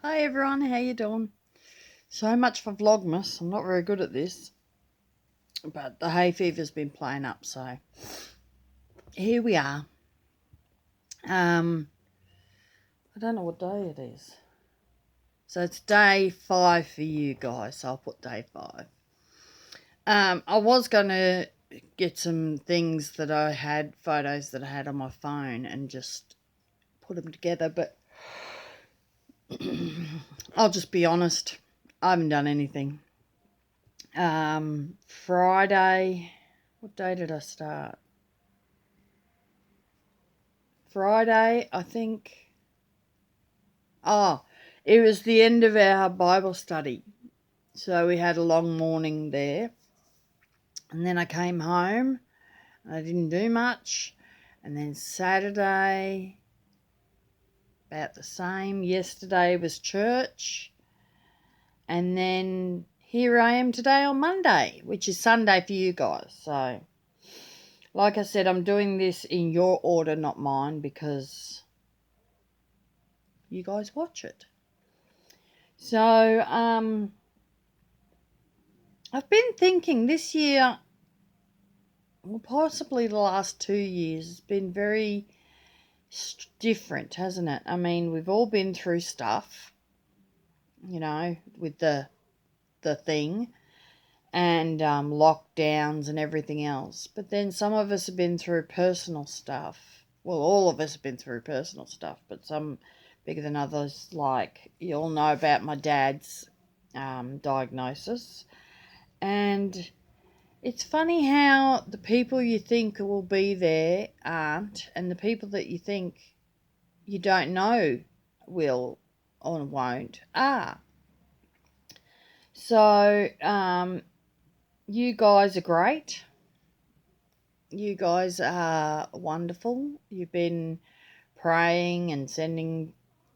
Hi everyone, how you doing? So much for Vlogmas. I'm not very good at this, but the hay fever's been playing up, so here we are. I don't know what day it is. So it's day 5 for you guys, so I'll put day 5. I was going to get some things that I had, photos that I had on my phone, and just put them together, but I'll just be honest, I haven't done anything. Friday, what day did I start? Friday, I think. Oh, it was the end of our Bible study. So we had a long morning there. And then I came home. I didn't do much. And then Saturday, about the same. Yesterday was church. And then here I am today on Monday, which is Sunday for you guys. So, like I said, I'm doing this in your order, not mine, because you guys watch it. So, I've been thinking this year, well, possibly the last 2 years, has been very different, hasn't it? I mean, we've all been through stuff, with the thing and lockdowns and everything else. But then some of us have been through personal stuff. Well, all of us have been through personal stuff, but some bigger than others. Like, you all know about my dad's diagnosis. And it's funny how the people you think will be there aren't, and the people that you think you don't know will or won't are. So, you guys are great. You guys are wonderful. You've been praying and sending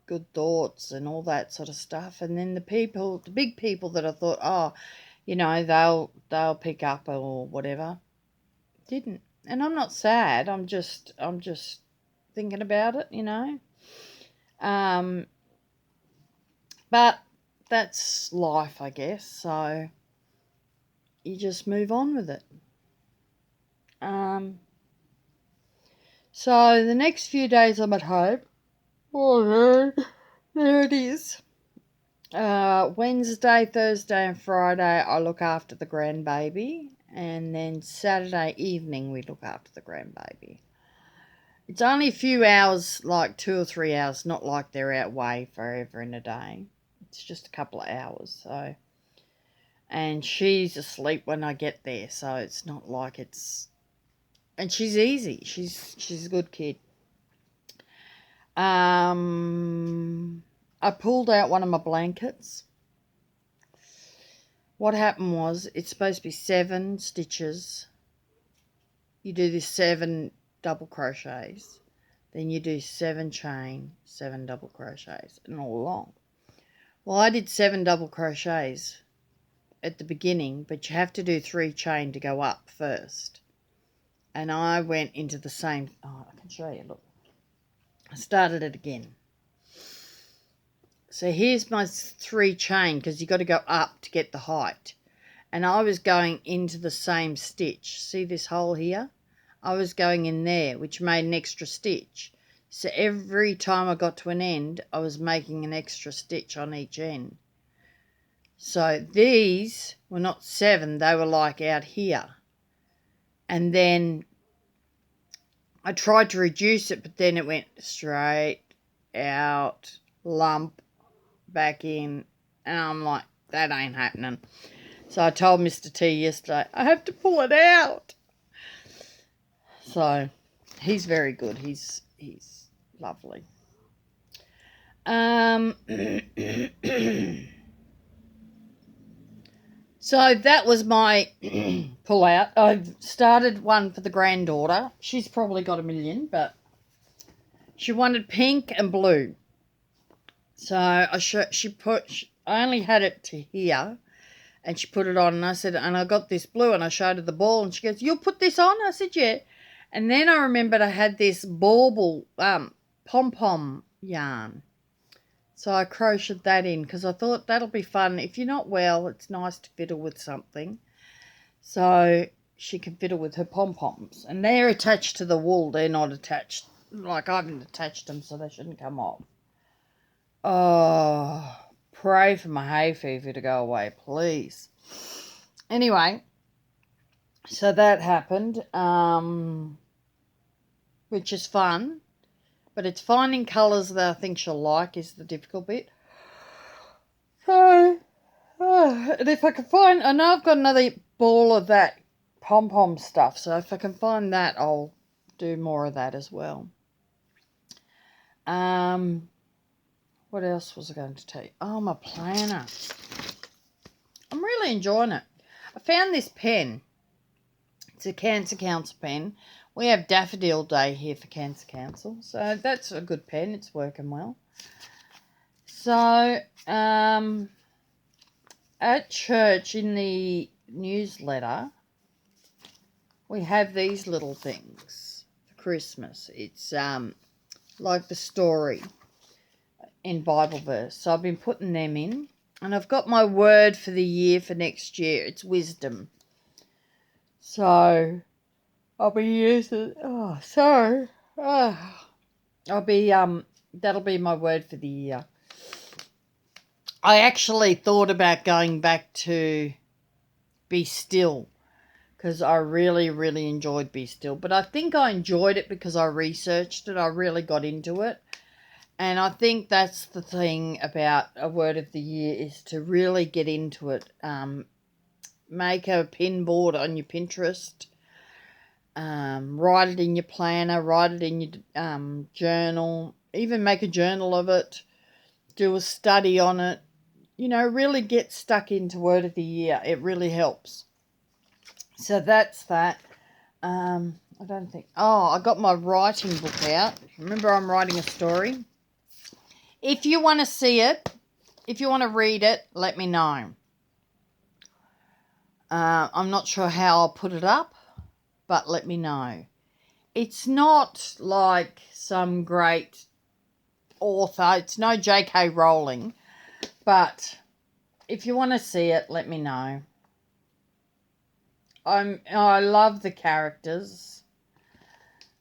good thoughts and all that sort of stuff. And then the big people that I thought, they'll pick up or whatever, didn't. And I'm not sad. I'm just thinking about it. But that's life, I guess. So you just move on with it. So the next few days I'm at home. Oh, there it is. Wednesday, Thursday, and Friday I look after the grandbaby, and then Saturday evening we look after the grandbaby. It's only a few hours, like 2 or 3 hours, not like they're out way forever in a day. It's just a couple of hours, so. And she's asleep when I get there, so it's not like it's. And she's easy. She's a good kid. I pulled out one of my blankets. What happened was, it's supposed to be 7 stitches. You do this 7 double crochets. Then you do 7 chain, 7 double crochets, and all along. Well, I did 7 double crochets at the beginning, but you have to do 3 chain to go up first. And I went into the same. Oh, I can show you. Look, I started it again. So here's my 3 chain, because you got to go up to get the height. And I was going into the same stitch. See this hole here? I was going in there, which made an extra stitch. So every time I got to an end, I was making an extra stitch on each end. So these were not 7, they were like out here. And then I tried to reduce it, but then it went straight out, lump, back in. And I'm like, that ain't happening. So I told Mr. T yesterday, I have to pull it out. So he's very good. He's lovely. So that was my pull out. I've started one for the granddaughter. She's probably got a million, but she wanted pink and blue. So I only had it to here, and she put it on, and I said, and I got this blue, and I showed her the ball, and she goes, "You'll put this on?" I said, "Yeah." And then I remembered I had this bauble pom-pom yarn. So I crocheted that in because I thought that'll be fun. If you're not well, it's nice to fiddle with something. So she can fiddle with her pom-poms. And they're attached to the wool. They're not attached. Like, I haven't attached them, so they shouldn't come off. Oh, pray for my hay fever to go away, please. Anyway, so that happened, which is fun. But it's finding colours that I think she'll like is the difficult bit. So, and if I can find, I know I've got another ball of that pom-pom stuff. So if I can find that, I'll do more of that as well. What else was I going to tell you? Oh, my planner. I'm really enjoying it. I found this pen. It's a Cancer Council pen. We have Daffodil Day here for Cancer Council. So that's a good pen. It's working well. So, at church in the newsletter, we have these little things for Christmas. It's like the story in Bible verse. So I've been putting them in. And I've got my word for the year for next year. It's wisdom. So I'll be using, that'll be my word for the year. I actually thought about going back to Be Still because I really, really enjoyed Be Still. But I think I enjoyed it because I researched it. I really got into it. And I think that's the thing about a word of the year is to really get into it. Make a pin board on your Pinterest. Write it in your planner. Write it in your journal. Even make a journal of it. Do a study on it. You know, really get stuck into word of the year. It really helps. So that's that. I don't think... Oh, I got my writing book out. Remember, I'm writing a story. If you want to see it, if you want to read it, let me know. I'm not sure how I'll put it up, but let me know. It's not like some great author. It's no J.K. Rowling, but if you want to see it, let me know. I love the characters.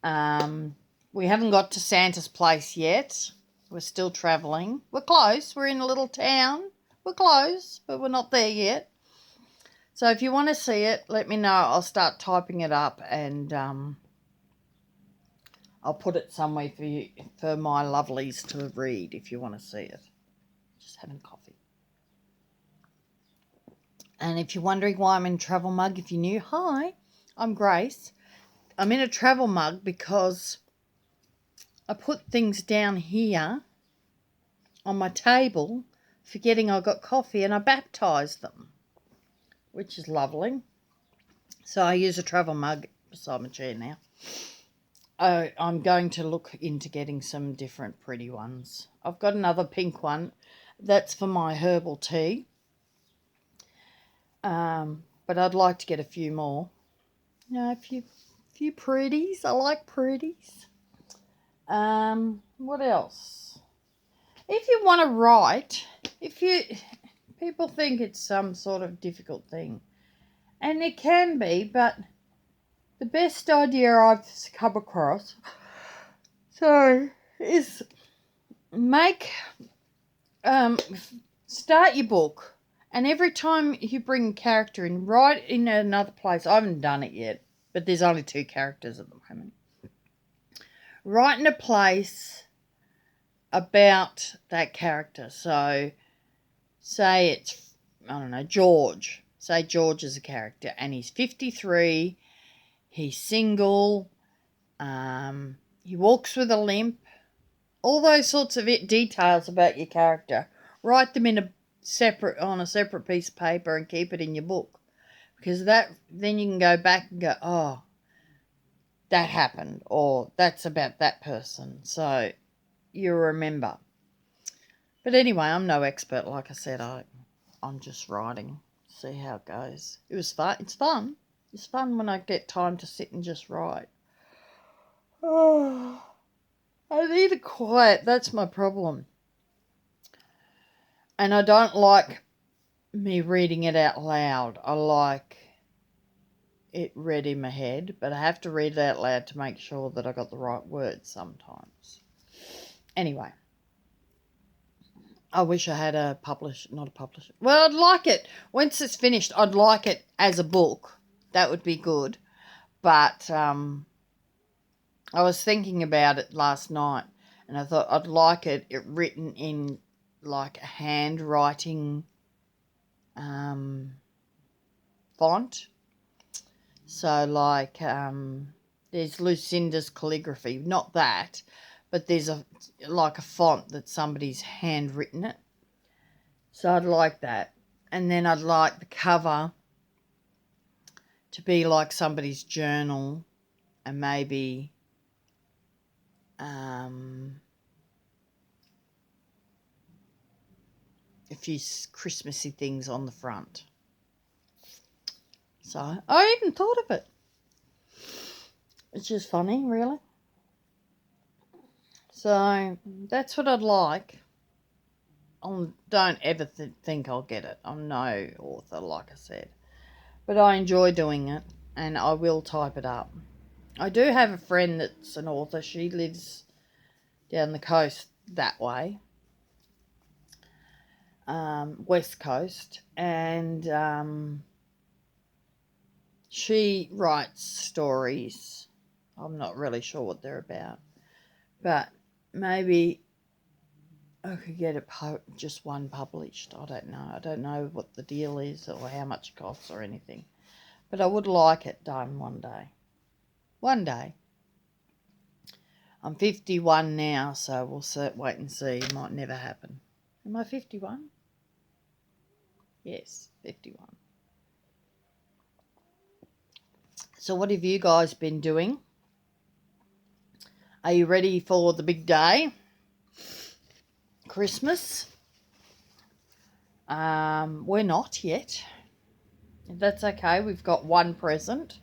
We haven't got to Santa's place yet. We're still travelling. We're close. We're in a little town. We're close, but we're not there yet. So if you want to see it, let me know. I'll start typing it up and I'll put it somewhere for you, for my lovelies to read if you want to see it. Just having coffee. And if you're wondering why I'm in a travel mug, if you're new, hi, I'm Grace. I'm in a travel mug because I put things down here on my table, forgetting I got coffee, and I baptised them, which is lovely. So I use a travel mug beside my chair now. I'm going to look into getting some different pretty ones. I've got another pink one. That's for my herbal tea. But I'd like to get a few more. You know, a few pretties. I like pretties. What else? If you want to write, people think it's some sort of difficult thing, and it can be, but the best idea I've come across, is start your book, and every time you bring a character in, write in another place. I haven't done it yet, but there's only 2 characters at the moment. Write in a place about that character. So, say it's, I don't know, George. Say George is a character, and he's 53. He's single. He walks with a limp. All those sorts of details about your character. Write them on a separate piece of paper and keep it in your book, because then you can go back and go, oh, that happened, or that's about that person. So you remember. But anyway, I'm no expert. Like I said, I'm just writing. See how it goes. It was fun. It's fun. It's fun when I get time to sit and just write. Oh, I need a quiet. That's my problem. And I don't like me reading it out loud. I like it read in my head, but I have to read it out loud to make sure that I got the right words sometimes. Anyway, I wish I had not a publisher. Well, I'd like it. Once it's finished, I'd like it as a book. That would be good. But I was thinking about it last night, and I thought I'd like it written in like a handwriting font. So like there's Lucinda's calligraphy, not that, but there's a font that somebody's handwritten it. So I'd like that. And then I'd like the cover to be like somebody's journal, and maybe a few Christmassy things on the front. So I even thought of it. It's just funny, really. So that's what I'd like. I don't ever think I'll get it. I'm no author, like I said. But I enjoy doing it, and I will type it up. I do have a friend that's an author. She lives down the coast that way, West Coast, and she writes stories. I'm not really sure what they're about, but maybe I could get just one published. I don't know. I don't know what the deal is or how much it costs or anything. But I would like it done one day. One day. I'm 51 now, so we'll wait and see. It might never happen. Am I 51? Yes, 51. So what have you guys been doing? Are you ready for the big day? Christmas? We're not yet. That's okay. We've got one present.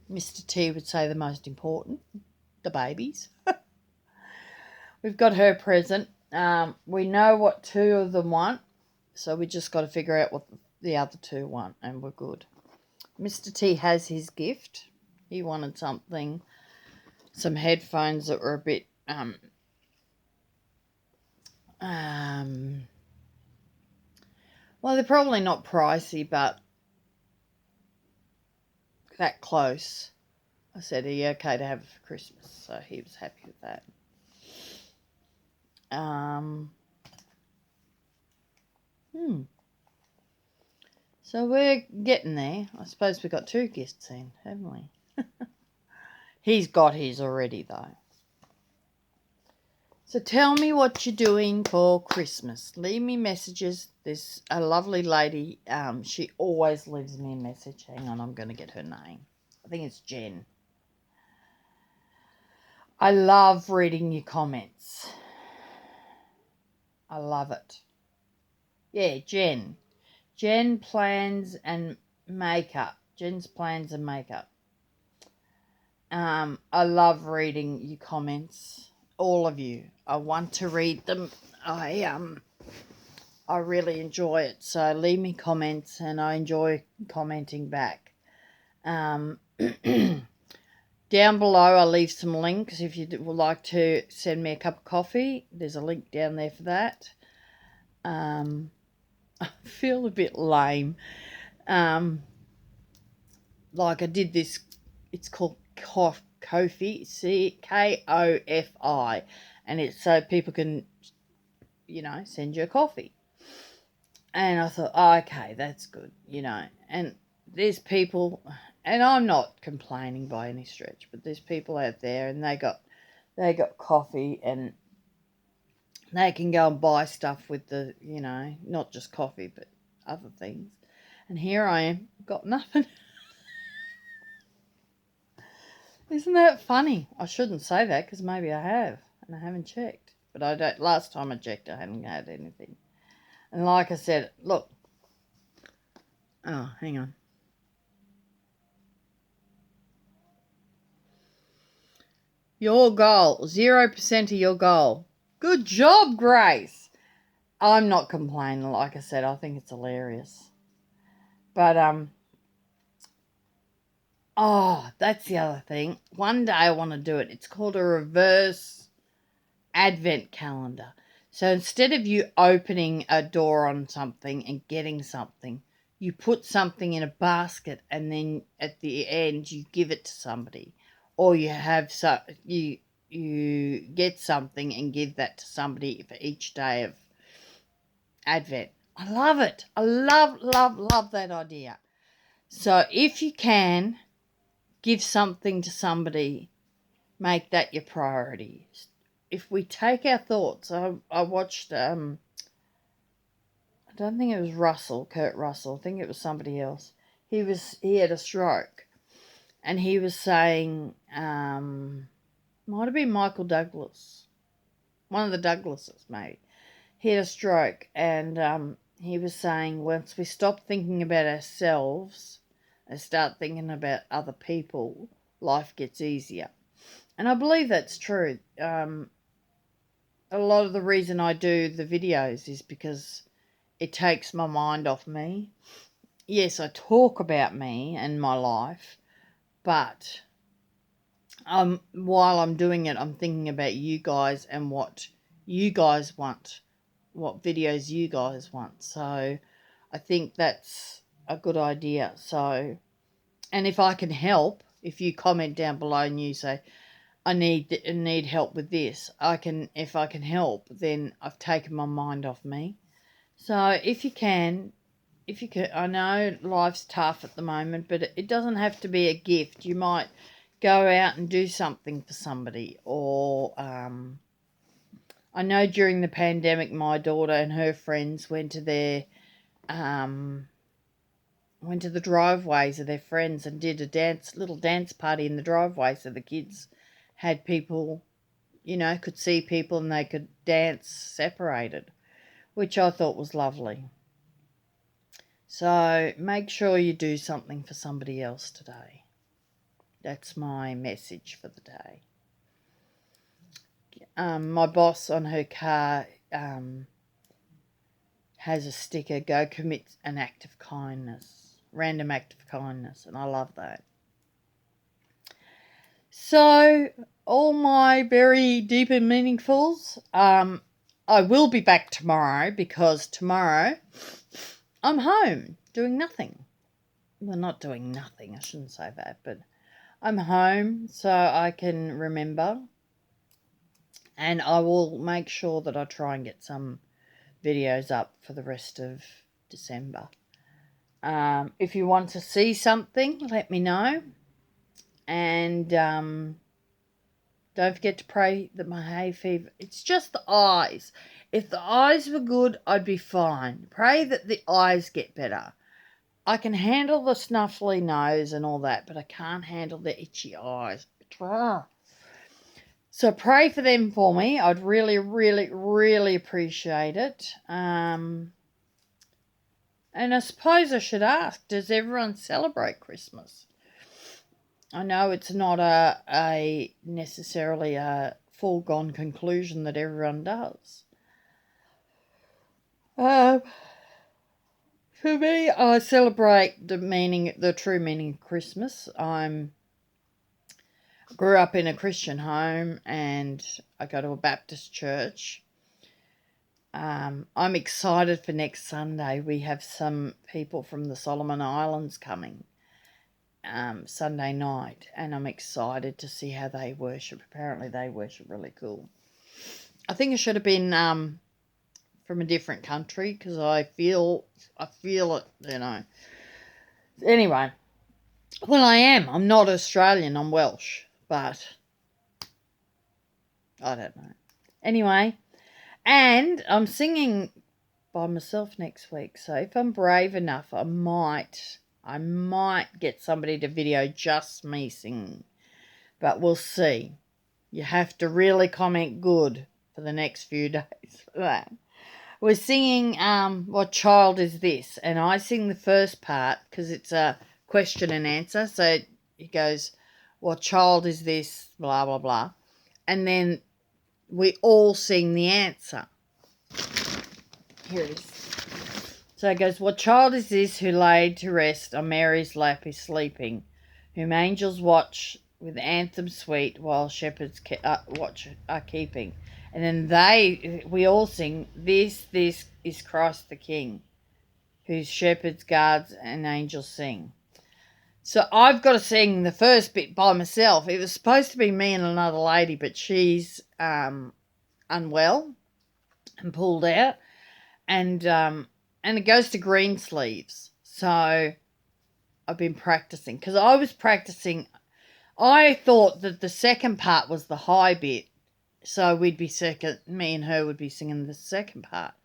Mr. T would say the most important, the babies. We've got her present. We know what two of them want, so we just got to figure out what the other two want, and we're good. Mr. T has his gift. He wanted some headphones that were a bit well, they're probably not pricey, but that close. I said, are you okay to have it for Christmas? So he was happy with that. So we're getting there. I suppose we got two gifts in, haven't we? He's got his already, though. So tell me what you're doing for Christmas. Leave me messages. There's a lovely lady. She always leaves me a message. Hang on, I'm going to get her name. I think it's Jen. I love reading your comments. I love it. Yeah, Jen. Jen Plans and Makeup. Jen's Plans and Makeup. I love reading your comments. All of you. I want to read them. I really enjoy it. So leave me comments, and I enjoy commenting back. Down below I'll leave some links if you would like to send me a cup of coffee. There's a link down there for that. I feel a bit lame. Like I did this, it's called Ko-fi, Kofi, and it's so people can, send you a coffee. And I thought, oh, okay, that's good, and there's people, and I'm not complaining by any stretch, but there's people out there, and they got coffee, and they can go and buy stuff with the, not just coffee, but other things. And here I am, got nothing. Isn't that funny? I shouldn't say that because maybe I have, and I haven't checked. But I don't. Last time I checked, I hadn't had anything. And like I said, look. Oh, hang on. Your goal, 0% of your goal. Good job, Grace. I'm not complaining. Like I said, I think it's hilarious. But, oh, that's the other thing. One day I want to do it. It's called a reverse advent calendar. So instead of you opening a door on something and getting something, you put something in a basket and then at the end you give it to somebody, or you get something and give that to somebody for each day of Advent. I love it. I love that idea. So if you can give something to somebody, make that your priority. If we take our thoughts, I watched, I don't think it was Kurt Russell. I think it was somebody else. He had a stroke, and he was saying, might have been Michael Douglas, one of the Douglases maybe. He had a stroke, and he was saying once we stop thinking about ourselves and start thinking about other people, life gets easier. And I believe that's true. A lot of the reason I do the videos is because it takes my mind off me. Yes, I talk about me and my life, but while I'm doing it, I'm thinking about you guys and what you guys want, what videos you guys want. So I think that's a good idea. So, and if I can help, if you comment down below and you say, I need help with this, if I can help, then I've taken my mind off me. So if you can, I know life's tough at the moment, but it doesn't have to be a gift. You might go out and do something for somebody, or I know during the pandemic, my daughter and her friends went to the driveways of their friends and did a little dance party in the driveway, so the kids had people, could see people and they could dance separated, which I thought was lovely. So make sure you do something for somebody else today. That's my message for the day. My boss on her car has a sticker, go commit an act of kindness, random act of kindness, and I love that. So, all my very deep and meaningfuls, I will be back tomorrow, because tomorrow I'm home doing nothing. Well, not doing nothing, I shouldn't say that, but I'm home so I can remember, and I will make sure that I try and get some videos up for the rest of December. If you want to see something, let me know. And don't forget to pray that my hay fever, it's just the eyes. If the eyes were good, I'd be fine. Pray that the eyes get better. I can handle the snuffly nose and all that, but I can't handle the itchy eyes. So pray for them for me. I'd really, really, really appreciate it. And I suppose I should ask, does everyone celebrate Christmas? I know it's not a necessarily a foregone conclusion that everyone does. For me, I celebrate the true meaning of Christmas. Grew up in a Christian home, and I go to a Baptist church. I'm excited for next Sunday. We have some people from the Solomon Islands coming Sunday night, and I'm excited to see how they worship. Apparently they worship really cool. I think it should have been from a different country, because I feel it, Anyway, well, I'm not Australian, I'm Welsh, but I don't know. Anyway, and I'm singing by myself next week, so if I'm brave enough, I might get somebody to video just me singing, but we'll see. You have to really comment good for the next few days for that. We're singing What Child Is This? And I sing the first part because it's a question and answer. So it goes, what child is this? Blah, blah, blah. And then we all sing the answer. Here it is. So it goes, what child is this who laid to rest on Mary's lap is sleeping, whom angels watch with anthem sweet while shepherds are keeping. And then we all sing, this is Christ the King, whose shepherds, guards, and angels sing. So I've got to sing the first bit by myself. It was supposed to be me and another lady, but she's unwell and pulled out. And it goes to green sleeves. So I've been practicing. Because I was practicing. I thought that the second part was the high bit. So we'd be me and her would be singing the second part.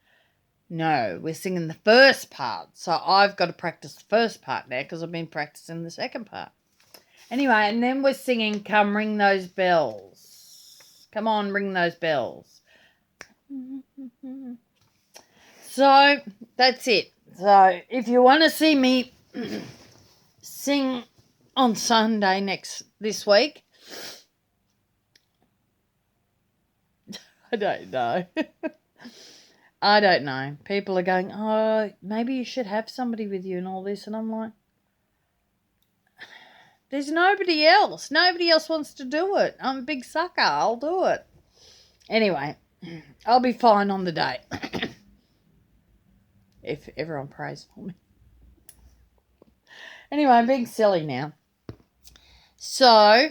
No, we're singing the first part. So I've got to practice the first part now because I've been practicing the second part. Anyway, and then we're singing, come ring those bells. Come on, ring those bells. So that's it. So if you want to see me sing on Sunday this week, I don't know. I don't know. People are going, oh, maybe you should have somebody with you and all this. And I'm like, there's nobody else. Nobody else wants to do it. I'm a big sucker. I'll do it. Anyway, I'll be fine on the day. If everyone prays for me. Anyway, I'm being silly now. So,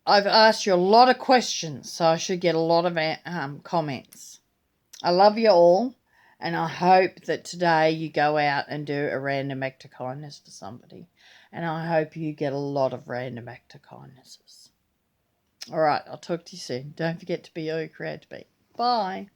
I've asked you a lot of questions, so I should get a lot of comments. I love you all, and I hope that today you go out and do a random act of kindness for somebody. And I hope you get a lot of random act of kindnesses. All right, I'll talk to you soon. Don't forget to be who you're created to be. Bye.